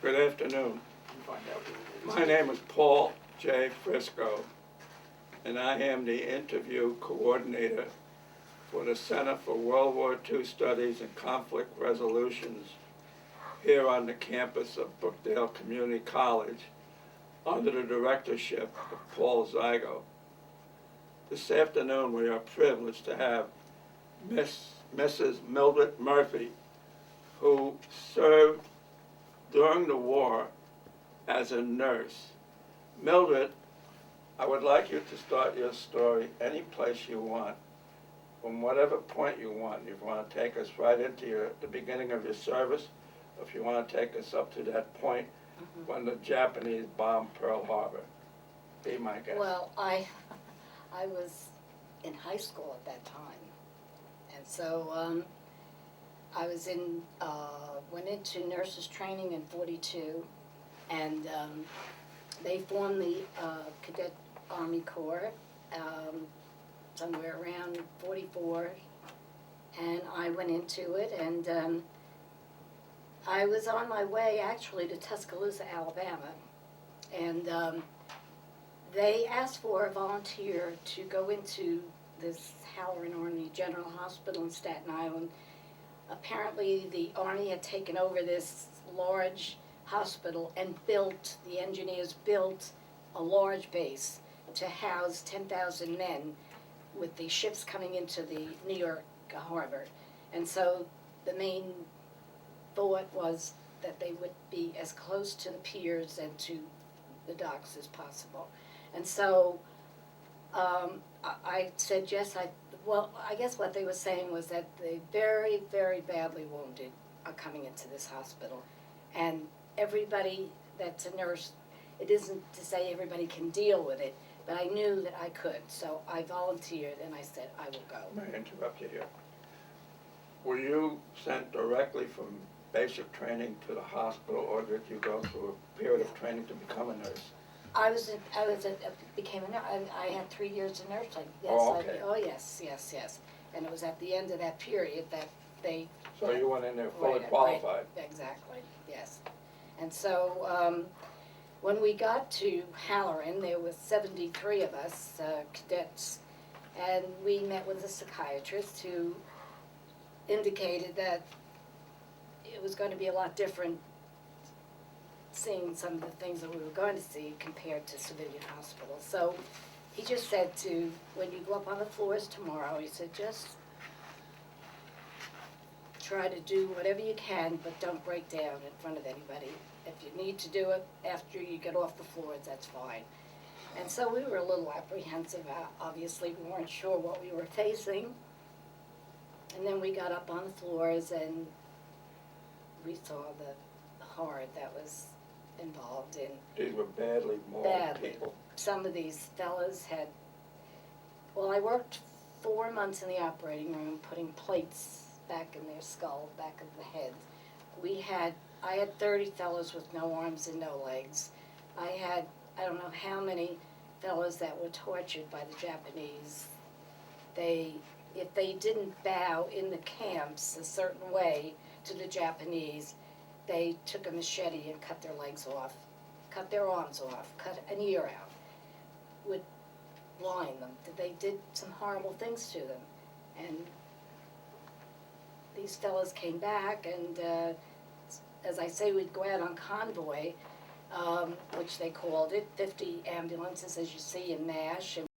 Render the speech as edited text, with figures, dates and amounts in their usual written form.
Good afternoon. My name is Paul J. Frisco, and I am the interview coordinator for the Center for World War II Studies and Conflict Resolutions here on the campus of Brookdale Community College under the directorship of Paul Zygo. This afternoon we are privileged to have Mrs. Mildred Murphy, who served during the war as a nurse. Mildred, I would like you to start your story any place you want, from whatever point you want. If you want to take us right into the beginning of your service, or if you want to take us up to that point when the Japanese bombed Pearl Harbor. Be my guest. Well, I was in high school at that time, and so I was went into nurses training in '42, and they formed the Cadet Army Corps somewhere around '44, and I went into it, and I was on my way actually to Tuscaloosa, Alabama, and they asked for a volunteer to go into this Halloran Army General Hospital in Staten Island. Apparently the Army had taken over this large hospital and the engineers built a large base to house 10,000 men with the ships coming into the New York harbor. And so the main thought was that they would be as close to the piers and to the docks as possible. And so I said yes. Well, I guess what they were saying was that the very, very badly wounded are coming into this hospital. And everybody that's a nurse, it isn't to say everybody can deal with it, but I knew that I could. So I volunteered and I said I will go. May I interrupt you here? Were you sent directly from basic training to the hospital, or did you go through a period of training to become a nurse? Became a nurse. I had 3 years of nursing. Yes, Oh, okay. Yes. And it was at the end of that period that they. So you went in there fully qualified. Right, exactly. Yes. And so when we got to Halloran, there was 73 of us cadets, and we met with a psychiatrist who indicated that it was going to be a lot different seeing some of the things that we were going to see compared to civilian hospitals. So he just said when you go up on the floors tomorrow, he said, just try to do whatever you can, but don't break down in front of anybody. If you need to do it after you get off the floors, that's fine. And so we were a little apprehensive. Obviously, we weren't sure what we were facing. And then we got up on the floors and we saw the horror that was involved in. These were badly mauled people. Some of these fellas well, I worked 4 months in the operating room putting plates back in their skull, back of the head. I had 30 fellows with no arms and no legs. I don't know how many fellows that were tortured by the Japanese. If they didn't bow in the camps a certain way to the Japanese, they took a machete and cut their legs off, cut their arms off, cut an ear out, would blind them. They did some horrible things to them. And these fellows came back, and as I say, we'd go out on convoy, which they called it, 50 ambulances, as you see in MASH.